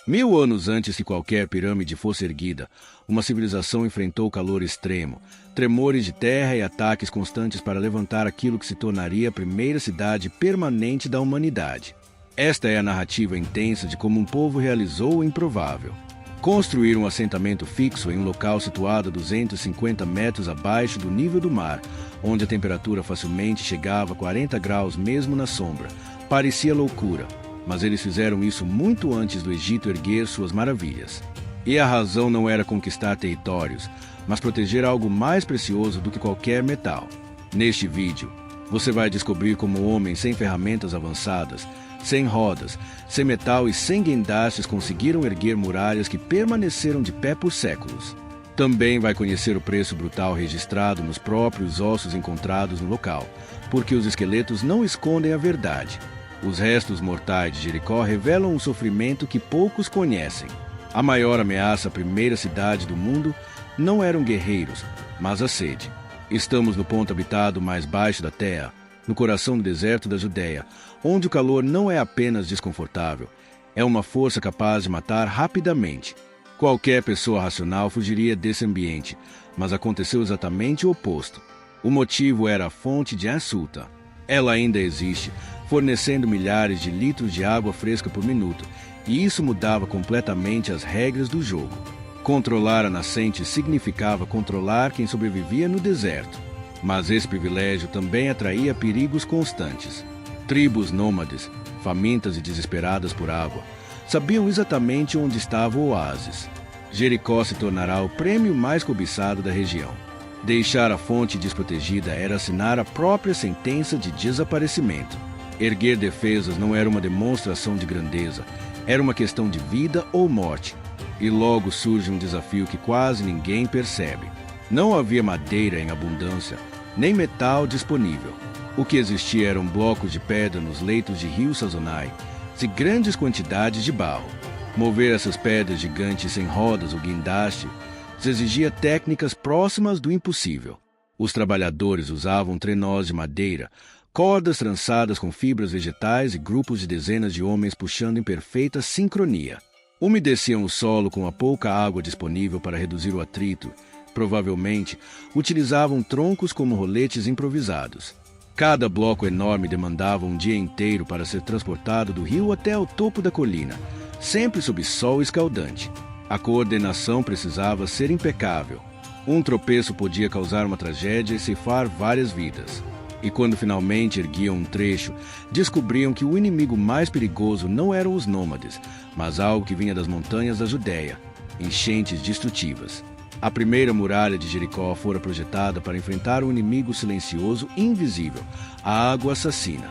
1000 anos antes que qualquer pirâmide fosse erguida, uma civilização enfrentou calor extremo, tremores de terra e ataques constantes para levantar aquilo que se tornaria a primeira cidade permanente da humanidade. Esta é a narrativa intensa de como um povo realizou o improvável. Construir um assentamento fixo em um local situado a 250 metros abaixo do nível do mar, onde a temperatura facilmente chegava a 40 graus mesmo na sombra, parecia loucura. Mas eles fizeram isso muito antes do Egito erguer suas maravilhas. E a razão não era conquistar territórios, mas proteger algo mais precioso do que qualquer metal. Neste vídeo, você vai descobrir como homens sem ferramentas avançadas, sem rodas, sem metal e sem guindastes conseguiram erguer muralhas que permaneceram de pé por séculos. Também vai conhecer o preço brutal registrado nos próprios ossos encontrados no local, porque os esqueletos não escondem a verdade. Os restos mortais de Jericó revelam um sofrimento que poucos conhecem. A maior ameaça à primeira cidade do mundo não eram guerreiros, mas a sede. Estamos no ponto habitado mais baixo da terra, no coração do deserto da Judéia, onde o calor não é apenas desconfortável, é uma força capaz de matar rapidamente. Qualquer pessoa racional fugiria desse ambiente, mas aconteceu exatamente o oposto. O motivo era a fonte de Assuta. Ela ainda existe, fornecendo milhares de litros de água fresca por minuto, e isso mudava completamente as regras do jogo. Controlar a nascente significava controlar quem sobrevivia no deserto. Mas esse privilégio também atraía perigos constantes. Tribos nômades, famintas e desesperadas por água, sabiam exatamente onde estava o oásis. Jericó se tornará o prêmio mais cobiçado da região. Deixar a fonte desprotegida era assinar a própria sentença de desaparecimento. Erguer defesas não era uma demonstração de grandeza, era uma questão de vida ou morte. E logo surge um desafio que quase ninguém percebe. Não havia madeira em abundância, nem metal disponível. O que existia eram blocos de pedra nos leitos de rios sazonais e grandes quantidades de barro. Mover essas pedras gigantes sem rodas ou guindaste exigia técnicas próximas do impossível. Os trabalhadores usavam trenós de madeira, cordas trançadas com fibras vegetais e grupos de dezenas de homens puxando em perfeita sincronia. Umedeciam o solo com a pouca água disponível para reduzir o atrito. Provavelmente, utilizavam troncos como roletes improvisados. Cada bloco enorme demandava um dia inteiro para ser transportado do rio até o topo da colina, sempre sob sol escaldante. A coordenação precisava ser impecável. Um tropeço podia causar uma tragédia e ceifar várias vidas. E quando finalmente erguiam um trecho, descobriam que o inimigo mais perigoso não eram os nômades, mas algo que vinha das montanhas da Judéia, enchentes destrutivas. A primeira muralha de Jericó fora projetada para enfrentar um inimigo silencioso e invisível, a água assassina.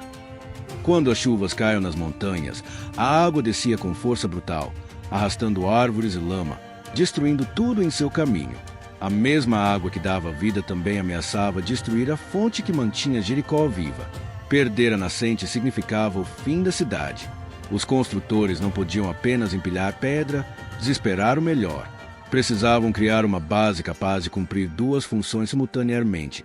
Quando as chuvas caíam nas montanhas, a água descia com força brutal, arrastando árvores e lama, destruindo tudo em seu caminho. A mesma água que dava vida também ameaçava destruir a fonte que mantinha Jericó viva. Perder a nascente significava o fim da cidade. Os construtores não podiam apenas empilhar pedra, desesperar o melhor. Precisavam criar uma base capaz de cumprir duas funções simultaneamente: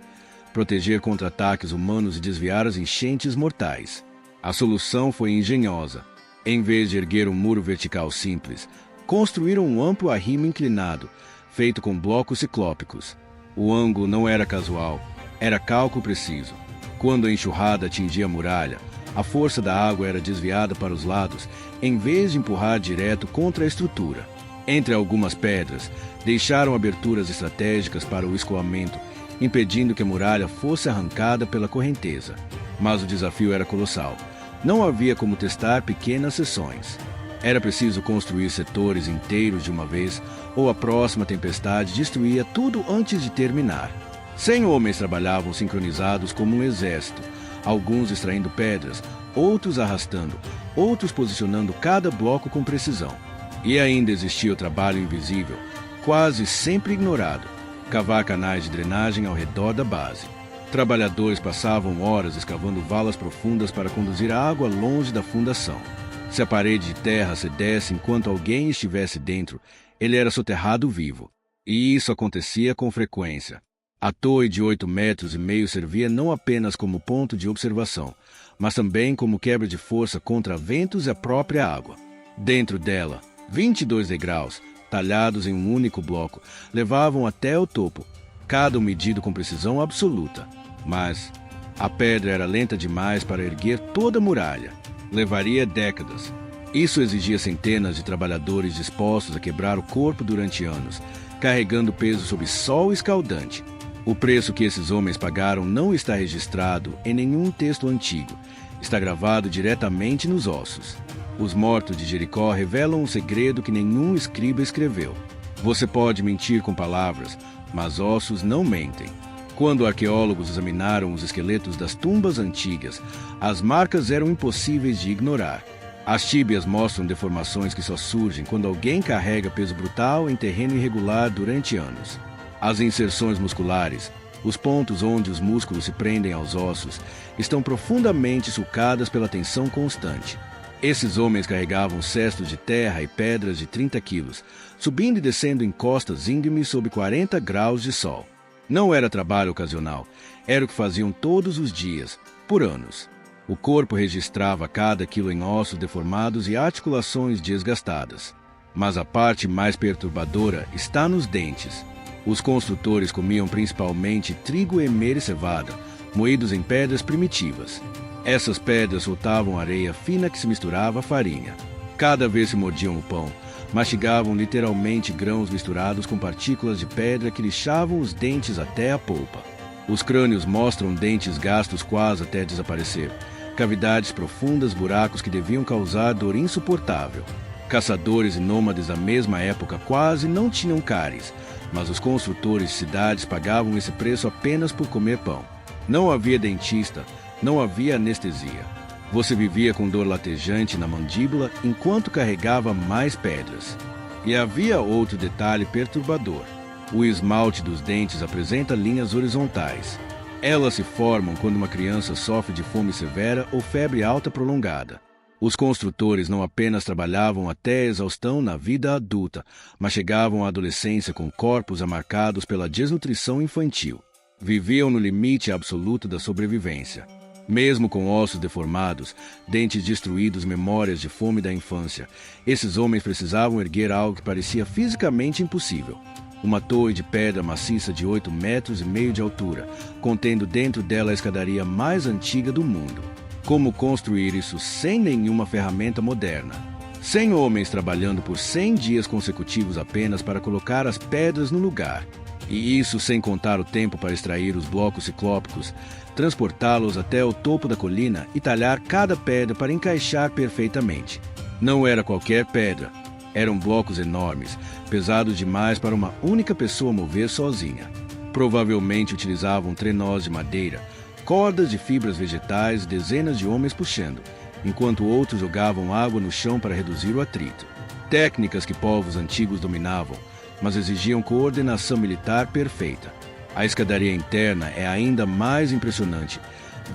proteger contra ataques humanos e desviar as enchentes mortais. A solução foi engenhosa. Em vez de erguer um muro vertical simples, construíram um amplo arrimo inclinado, feito com blocos ciclópicos. O ângulo não era casual, era cálculo preciso. Quando a enxurrada atingia a muralha, a força da água era desviada para os lados, em vez de empurrar direto contra a estrutura. Entre algumas pedras, deixaram aberturas estratégicas para o escoamento, impedindo que a muralha fosse arrancada pela correnteza. Mas o desafio era colossal. Não havia como testar pequenas seções. Era preciso construir setores inteiros de uma vez, ou a próxima tempestade destruía tudo antes de terminar. 100 homens trabalhavam sincronizados como um exército, alguns extraindo pedras, outros arrastando, outros posicionando cada bloco com precisão. E ainda existia o trabalho invisível, quase sempre ignorado: cavar canais de drenagem ao redor da base. Trabalhadores passavam horas escavando valas profundas para conduzir a água longe da fundação. Se a parede de terra cedesse enquanto alguém estivesse dentro, ele era soterrado vivo. E isso acontecia com frequência. A torre de 8,5 metros servia não apenas como ponto de observação, mas também como quebra de força contra ventos e a própria água. Dentro dela, 22 degraus, talhados em um único bloco, levavam até o topo, cada um medido com precisão absoluta. Mas a pedra era lenta demais para erguer toda a muralha. Levaria décadas. Isso exigia centenas de trabalhadores dispostos a quebrar o corpo durante anos, carregando peso sob sol escaldante. O preço que esses homens pagaram não está registrado em nenhum texto antigo. Está gravado diretamente nos ossos. Os mortos de Jericó revelam um segredo que nenhum escriba escreveu. Você pode mentir com palavras, mas ossos não mentem. Quando arqueólogos examinaram os esqueletos das tumbas antigas, as marcas eram impossíveis de ignorar. As tíbias mostram deformações que só surgem quando alguém carrega peso brutal em terreno irregular durante anos. As inserções musculares, os pontos onde os músculos se prendem aos ossos, estão profundamente sulcadas pela tensão constante. Esses homens carregavam cestos de terra e pedras de 30 quilos, subindo e descendo em costas íngremes sob 40 graus de sol. Não era trabalho ocasional, era o que faziam todos os dias, por anos. O corpo registrava cada quilo em ossos deformados e articulações desgastadas. Mas a parte mais perturbadora está nos dentes. Os construtores comiam principalmente trigo, emer e cevada, moídos em pedras primitivas. Essas pedras soltavam areia fina que se misturava à farinha. Cada vez que mordiam o pão, mastigavam literalmente grãos misturados com partículas de pedra que lixavam os dentes até a polpa. Os crânios mostram dentes gastos quase até desaparecer, cavidades profundas, buracos que deviam causar dor insuportável. Caçadores e nômades da mesma época quase não tinham cáries, mas os construtores de cidades pagavam esse preço apenas por comer pão. Não havia dentista, não havia anestesia. Você vivia com dor latejante na mandíbula enquanto carregava mais pedras. E havia outro detalhe perturbador. O esmalte dos dentes apresenta linhas horizontais. Elas se formam quando uma criança sofre de fome severa ou febre alta prolongada. Os construtores não apenas trabalhavam até a exaustão na vida adulta, mas chegavam à adolescência com corpos amarcados pela desnutrição infantil. Viviam no limite absoluto da sobrevivência. Mesmo com ossos deformados, dentes destruídos, memórias de fome da infância, esses homens precisavam erguer algo que parecia fisicamente impossível. Uma torre de pedra maciça de 8,5 metros de altura, contendo dentro dela a escadaria mais antiga do mundo. Como construir isso sem nenhuma ferramenta moderna? 100 homens trabalhando por 100 dias consecutivos apenas para colocar as pedras no lugar. E isso sem contar o tempo para extrair os blocos ciclópicos, transportá-los até o topo da colina e talhar cada pedra para encaixar perfeitamente. Não era qualquer pedra. Eram blocos enormes, pesados demais para uma única pessoa mover sozinha. Provavelmente utilizavam trenós de madeira, cordas de fibras vegetais e dezenas de homens puxando, enquanto outros jogavam água no chão para reduzir o atrito. Técnicas que povos antigos dominavam, mas exigiam coordenação militar perfeita. A escadaria interna é ainda mais impressionante.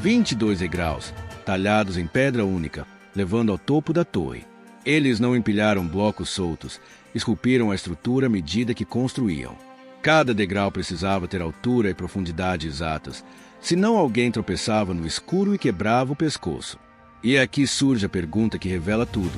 22 degraus, talhados em pedra única, levando ao topo da torre. Eles não empilharam blocos soltos, esculpiram a estrutura à medida que construíam. Cada degrau precisava ter altura e profundidade exatas, senão alguém tropeçava no escuro e quebrava o pescoço. E aqui surge a pergunta que revela tudo.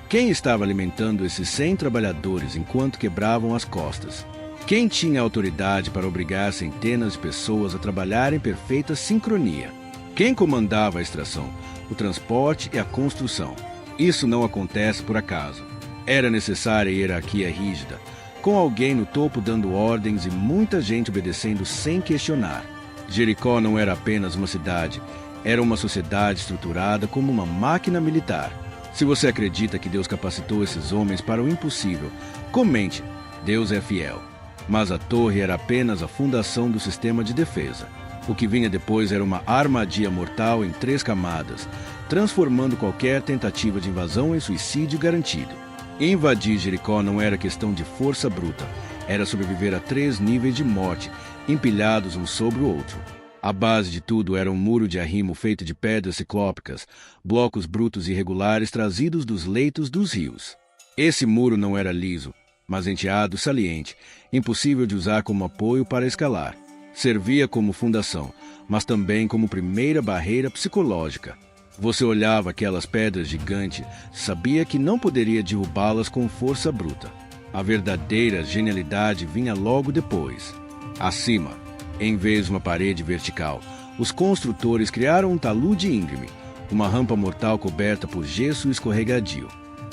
Quem estava alimentando esses 100 trabalhadores enquanto quebravam as costas? Quem tinha autoridade para obrigar centenas de pessoas a trabalhar em perfeita sincronia? Quem comandava a extração, o transporte e a construção? Isso não acontece por acaso. Era necessária hierarquia rígida, com alguém no topo dando ordens e muita gente obedecendo sem questionar. Jericó não era apenas uma cidade, era uma sociedade estruturada como uma máquina militar. Se você acredita que Deus capacitou esses homens para o impossível, comente, Deus é fiel. Mas a torre era apenas a fundação do sistema de defesa. O que vinha depois era uma armadilha mortal em 3 camadas, transformando qualquer tentativa de invasão em suicídio garantido. Invadir Jericó não era questão de força bruta, era sobreviver a 3 níveis de morte, empilhados um sobre o outro. A base de tudo era um muro de arrimo feito de pedras ciclópicas, blocos brutos e irregulares trazidos dos leitos dos rios. Esse muro não era liso, mas enteado saliente, impossível de usar como apoio para escalar. Servia como fundação, mas também como primeira barreira psicológica. Você olhava aquelas pedras gigantes, sabia que não poderia derrubá-las com força bruta. A verdadeira genialidade vinha logo depois. Acima, em vez de uma parede vertical, os construtores criaram um talude íngreme, uma rampa mortal coberta por gesso escorregadio.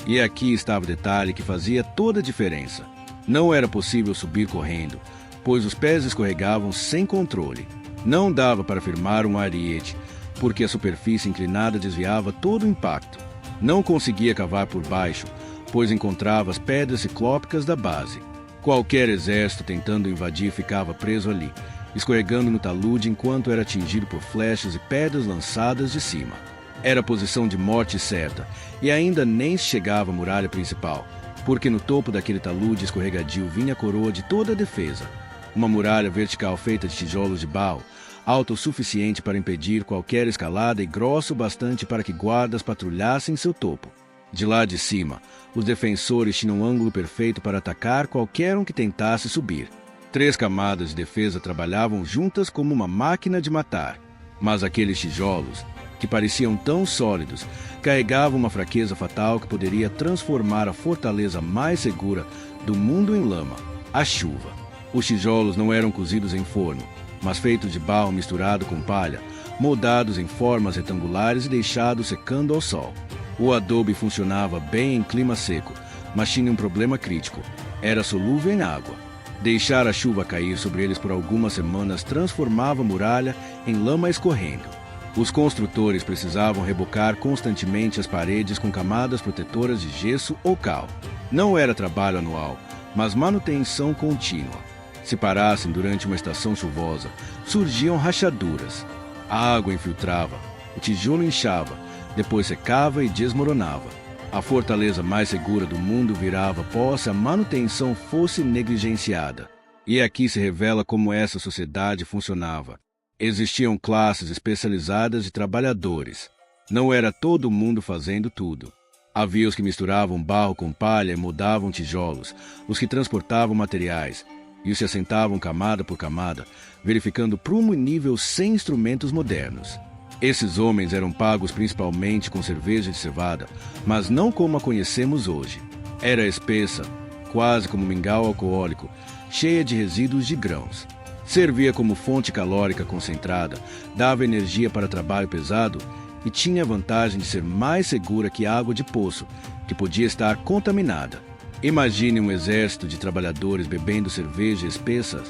E aqui estava o detalhe que fazia toda a diferença. Não era possível subir correndo, pois os pés escorregavam sem controle. Não dava para firmar um ariete, porque a superfície inclinada desviava todo o impacto. Não conseguia cavar por baixo, pois encontrava as pedras ciclópicas da base. Qualquer exército tentando invadir ficava preso ali, escorregando no talude enquanto era atingido por flechas e pedras lançadas de cima. Era a posição de morte certa, e ainda nem chegava à muralha principal, porque no topo daquele talude escorregadio vinha a coroa de toda a defesa. Uma muralha vertical feita de tijolos de barro, alto o suficiente para impedir qualquer escalada e grosso bastante para que guardas patrulhassem seu topo. De lá de cima, os defensores tinham um ângulo perfeito para atacar qualquer um que tentasse subir. 3 camadas de defesa trabalhavam juntas como uma máquina de matar. Mas aqueles tijolos, que pareciam tão sólidos, carregavam uma fraqueza fatal que poderia transformar a fortaleza mais segura do mundo em lama, a chuva. Os tijolos não eram cozidos em forno, mas feitos de barro misturado com palha, moldados em formas retangulares e deixados secando ao sol. O adobe funcionava bem em clima seco, mas tinha um problema crítico: era solúvel em água. Deixar a chuva cair sobre eles por algumas semanas transformava a muralha em lama escorrendo. Os construtores precisavam rebocar constantemente as paredes com camadas protetoras de gesso ou cal. Não era trabalho anual, mas manutenção contínua. Se parassem durante uma estação chuvosa, surgiam rachaduras. A água infiltrava, o tijolo inchava, depois secava e desmoronava. A fortaleza mais segura do mundo virava pó se a manutenção fosse negligenciada. E aqui se revela como essa sociedade funcionava. Existiam classes especializadas de trabalhadores. Não era todo mundo fazendo tudo. Havia os que misturavam barro com palha e moldavam tijolos, os que transportavam materiais, e os que assentavam camada por camada, verificando prumo e nível sem instrumentos modernos. Esses homens eram pagos principalmente com cerveja de cevada, mas não como a conhecemos hoje. Era espessa, quase como mingau alcoólico, cheia de resíduos de grãos. Servia como fonte calórica concentrada, dava energia para trabalho pesado e tinha a vantagem de ser mais segura que água de poço, que podia estar contaminada. Imagine um exército de trabalhadores bebendo cerveja espessa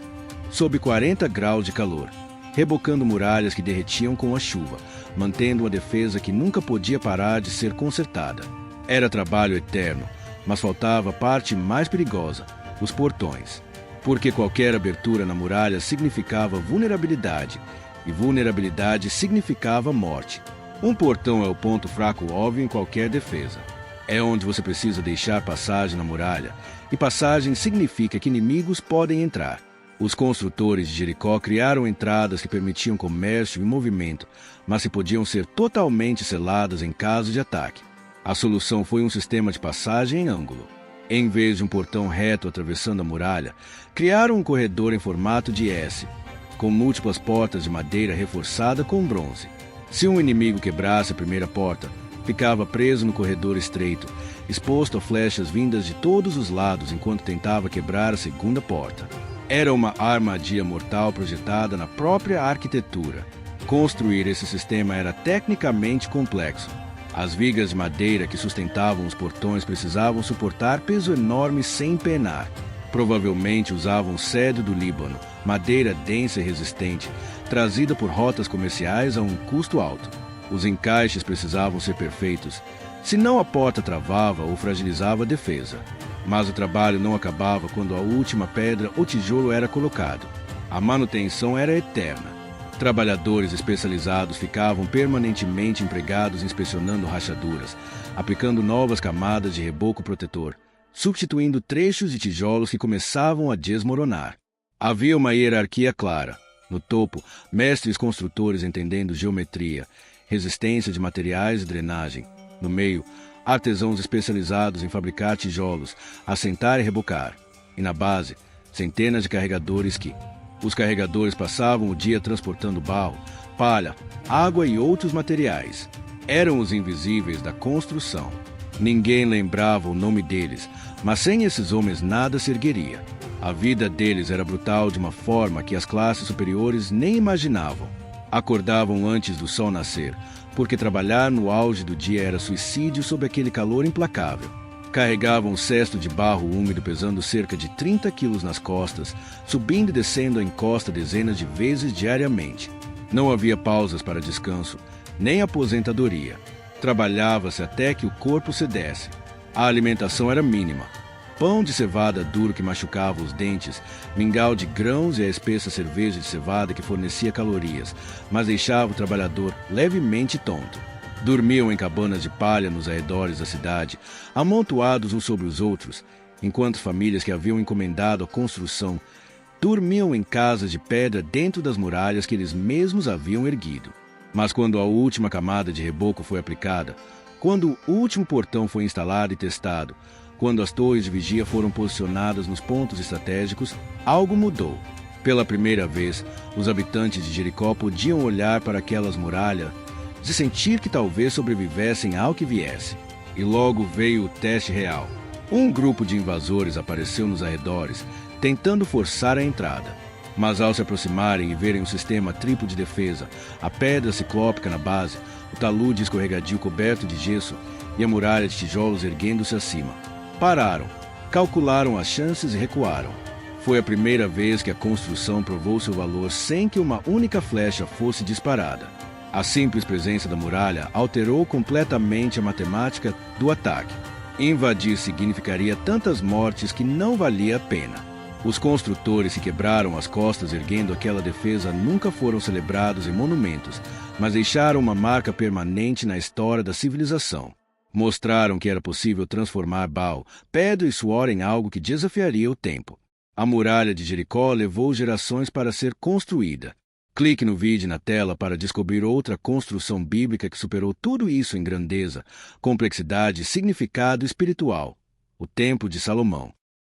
sob 40 graus de calor, rebocando muralhas que derretiam com a chuva, mantendo uma defesa que nunca podia parar de ser consertada. Era trabalho eterno, mas faltava a parte mais perigosa, os portões. Porque qualquer abertura na muralha significava vulnerabilidade, e vulnerabilidade significava morte. Um portão é o ponto fraco óbvio em qualquer defesa. É onde você precisa deixar passagem na muralha, e passagem significa que inimigos podem entrar. Os construtores de Jericó criaram entradas que permitiam comércio e movimento, mas que podiam ser totalmente seladas em caso de ataque. A solução foi um sistema de passagem em ângulo. Em vez de um portão reto atravessando a muralha, criaram um corredor em formato de S, com múltiplas portas de madeira reforçada com bronze. Se um inimigo quebrasse a primeira porta, ficava preso no corredor estreito, exposto a flechas vindas de todos os lados enquanto tentava quebrar a segunda porta. Era uma armadilha mortal projetada na própria arquitetura. Construir esse sistema era tecnicamente complexo. As vigas de madeira que sustentavam os portões precisavam suportar peso enorme sem penar. Provavelmente usavam cedro do Líbano, madeira densa e resistente, trazida por rotas comerciais a um custo alto. Os encaixes precisavam ser perfeitos, senão a porta travava ou fragilizava a defesa. Mas o trabalho não acabava quando a última pedra ou tijolo era colocado. A manutenção era eterna. Trabalhadores especializados ficavam permanentemente empregados inspecionando rachaduras, aplicando novas camadas de reboco protetor, substituindo trechos de tijolos que começavam a desmoronar. Havia uma hierarquia clara. No topo, mestres construtores entendendo geometria, resistência de materiais e drenagem. No meio, artesãos especializados em fabricar tijolos, assentar e rebocar. E na base, centenas de carregadores que... Os carregadores passavam o dia transportando barro, palha, água e outros materiais. Eram os invisíveis da construção. Ninguém lembrava o nome deles, mas sem esses homens nada se ergueria. A vida deles era brutal de uma forma que as classes superiores nem imaginavam. Acordavam antes do sol nascer, porque trabalhar no auge do dia era suicídio sob aquele calor implacável. Carregavam um cesto de barro úmido pesando cerca de 30 quilos nas costas, subindo e descendo a encosta dezenas de vezes diariamente. Não havia pausas para descanso, nem aposentadoria. Trabalhava-se até que o corpo cedesse. A alimentação era mínima. Pão de cevada duro que machucava os dentes, mingau de grãos e a espessa cerveja de cevada que fornecia calorias, mas deixava o trabalhador levemente tonto. Dormiam em cabanas de palha nos arredores da cidade, amontoados uns sobre os outros, enquanto famílias que haviam encomendado a construção dormiam em casas de pedra dentro das muralhas que eles mesmos haviam erguido. Mas quando a última camada de reboco foi aplicada, quando o último portão foi instalado e testado, quando as torres de vigia foram posicionadas nos pontos estratégicos, algo mudou. Pela primeira vez, os habitantes de Jericó podiam olhar para aquelas muralhas e sentir que talvez sobrevivessem ao que viesse. E logo veio o teste real. Um grupo de invasores apareceu nos arredores, tentando forçar a entrada. Mas ao se aproximarem e verem o sistema triplo de defesa, a pedra ciclópica na base, o talude escorregadio coberto de gesso e a muralha de tijolos erguendo-se acima, pararam, calcularam as chances e recuaram. Foi a primeira vez que a construção provou seu valor sem que uma única flecha fosse disparada. A simples presença da muralha alterou completamente a matemática do ataque. Invadir significaria tantas mortes que não valia a pena. Os construtores se quebraram as costas erguendo aquela defesa nunca foram celebrados em monumentos, mas deixaram uma marca permanente na história da civilização. Mostraram que era possível transformar Baal, pedra e suor em algo que desafiaria o tempo. A muralha de Jericó levou gerações para ser construída. Clique no vídeo na tela para descobrir outra construção bíblica que superou tudo isso em grandeza, complexidade e significado espiritual: o Templo de Salomão.